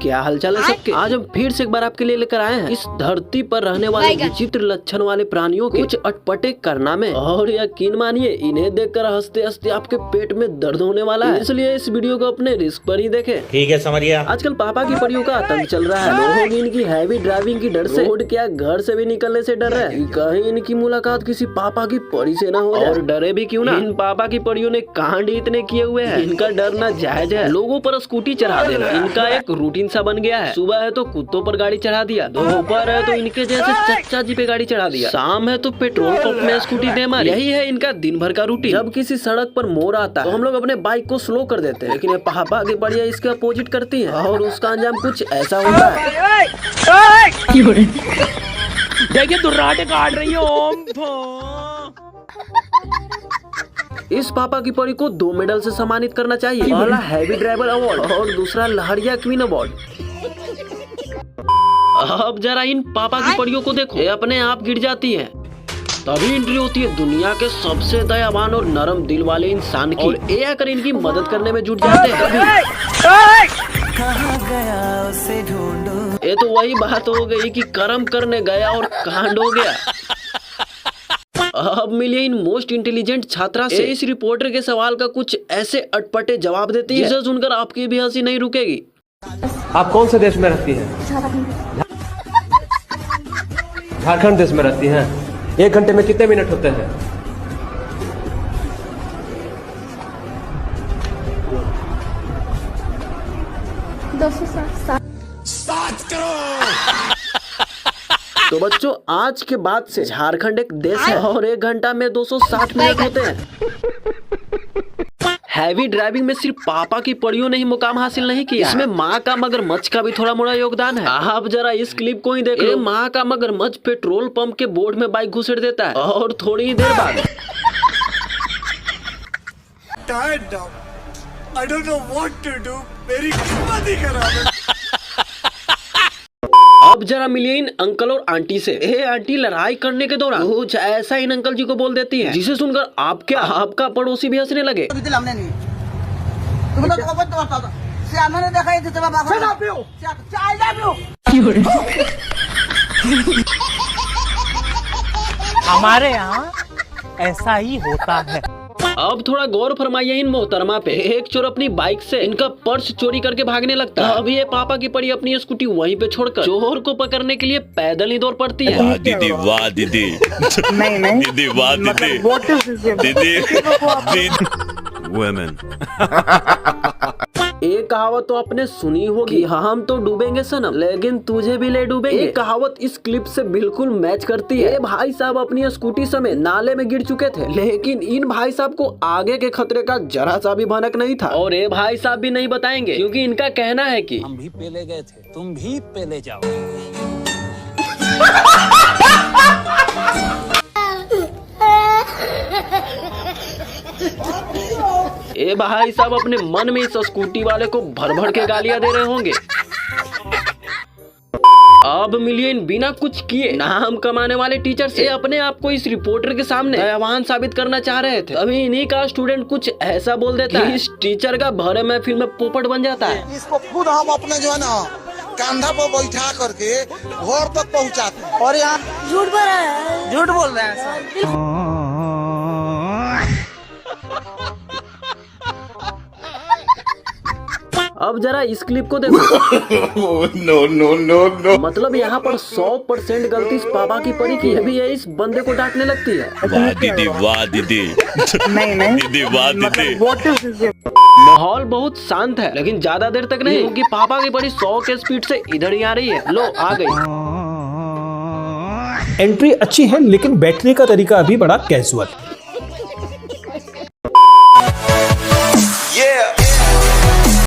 क्या हालचाल है सबके। आज हम फिर से एक बार आपके लिए लेकर आए हैं इस धरती पर रहने वाले विचित्र लक्षण वाले प्राणियों के कुछ अटपटे कारनामे। और यकीन मानिए इन्हें देखकर हंसते हंसते आपके पेट में दर्द होने वाला है, इसलिए इस वीडियो को अपने रिस्क पर ही देखें। ठीक है, समझिए। आजकल पापा की परियों का आतंक चल रहा है। लोग इनकी हैवी ड्राइविंग की डर से रोड क्या घर से भी निकलने से डर रहे हैं, कहीं इनकी मुलाकात किसी पापा की परी से न हो जाए। और डरे भी क्यों ना, इन पापा की परियों ने कांड इतने किए हुए हैं, इनका डरना जायज है। लोगों पर स्कूटी चढ़ा देना इनका एक रूटीन सा बन गया है। सुबह है तो कुत्तों पर गाड़ी चढ़ा दिया, दोपहर है तो इनके जैसे चच्चा जी पे गाड़ी चढ़ा दिया, शाम है तो पेट्रोल पंप में स्कूटी दे मारी। यही है इनका दिन भर का रूटीन। जब किसी सड़क पर मोड़ आता है तो हम लोग अपने बाइक को स्लो कर देते हैं, लेकिन ये पापा की बढ़िया इसके अपोजिट करती है और उसका अंजाम कुछ ऐसा होता है। देखिए दुर्राटे काट रही है। इस पापा की परी को 2 मेडल से सम्मानित करना चाहिए, पहला हैवी ड्राइवर अवार्ड और दूसरा लहरिया क्वीन अवार्ड। अब जरा इन पापा की परियों को देखो, ये अपने आप गिर जाती हैं, तभी एंट्री होती है दुनिया के सबसे दयावान और नरम दिल वाले इंसान की, और ये आकर इनकी मदद करने में जुट जाते हैं। ये तो वही बात हो गई कि कर्म करने गया और कांड हो गया। अब मिलिए इन मोस्ट इंटेलिजेंट छात्रा से इस रिपोर्टर के सवाल का कुछ ऐसे अटपटे जवाब देती है जिसे सुनकर आपकी भी हंसी नहीं रुकेगी। आप कौन से देश में रहती हैं? झारखंड देश में रहती हैं। 1 घंटे में कितने मिनट होते हैं? 207 करोड़। तो बच्चों आज के बाद से झारखंड एक देश है और 1 घंटा में 260 मिनट होते हैं। हैवी ड्राइविंग में सिर्फ पापा की परियों ने ही मुकाम हासिल नहीं किया, इसमें माँ का मगरमच्छ का भी थोड़ा मोड़ा योगदान है। आप जरा इस क्लिप को ही देख लो। माँ का मगरमच्छ पेट्रोल पंप के बोर्ड में बाइक घुसेड़ देता है और थोड़ी ही देर बाद I don't know what to do. मेरी किस्मत ही खराब है। अब जरा मिलिए इन अंकल और आंटी से। ये आंटी लड़ाई करने के दौरान कुछ ऐसा इन अंकल जी को बोल देती है जिसे सुनकर आपका पड़ोसी भी हंसने लगे। हमारे यहाँ ऐसा ही होता है। अब थोड़ा गौर फरमाइए इन मोहतरमा पे। एक चोर अपनी बाइक से इनका पर्स चोरी करके भागने लगता है। अब ये पापा की परी अपनी स्कूटी वहीं पे छोड़कर चोर को पकड़ने के लिए पैदल ही दौड़ पड़ती है। वाह दीदी, वाह दीदी। नहीं दीदी, वाह दीदी, दीदी। वुमेन। एक कहावत तो आपने सुनी होगी, हम तो डूबेंगे सनम लेकिन तुझे भी ले डूबेंगे। ये कहावत इस क्लिप से बिल्कुल मैच करती है। भाई साहब अपनी स्कूटी समेत नाले में गिर चुके थे, लेकिन इन भाई साहब को आगे के खतरे का जरा सा भी भनक नहीं था, और ये भाई साहब भी नहीं बताएंगे क्योंकि इनका कहना है कि हम भी पेले गए थे, तुम भी पेले जाओ। ए भाई साहब अपने मन में इस स्कूटी वाले को भर भर के गालियां दे रहे होंगे। अब मिलिए इन बिना कुछ किए नाम कमाने वाले टीचर से। अपने आप को इस रिपोर्टर के सामने दयावान साबित करना चाह रहे थे, अभी इन्हीं का स्टूडेंट कुछ ऐसा बोल देता है इस टीचर का भरे महफिल में पोपट बन जाता है। इसको खुद हम अपने जो है ना कंधा पर बैठा करके घर तक पहुंचाते हैं, और यहाँ झूठ बोल रहे हैं। अब जरा इस क्लिप को देखो। नो। मतलब यहाँ पर 100% गलती इस पापा की परी की है, भी ये इस बंदे को डांटने लगती है। वाह दीदी, वाह दीदी। नहीं दीदी, वाह दीदी। माहौल बहुत शांत है, लेकिन ज्यादा देर तक नहीं, क्योंकि पापा की परी 100 के स्पीड से इधर ही आ रही है। लो आ गई। एंट्री अच्छी है लेकिन बैठने का तरीका अभी बड़ा कैजुअल। Yeah.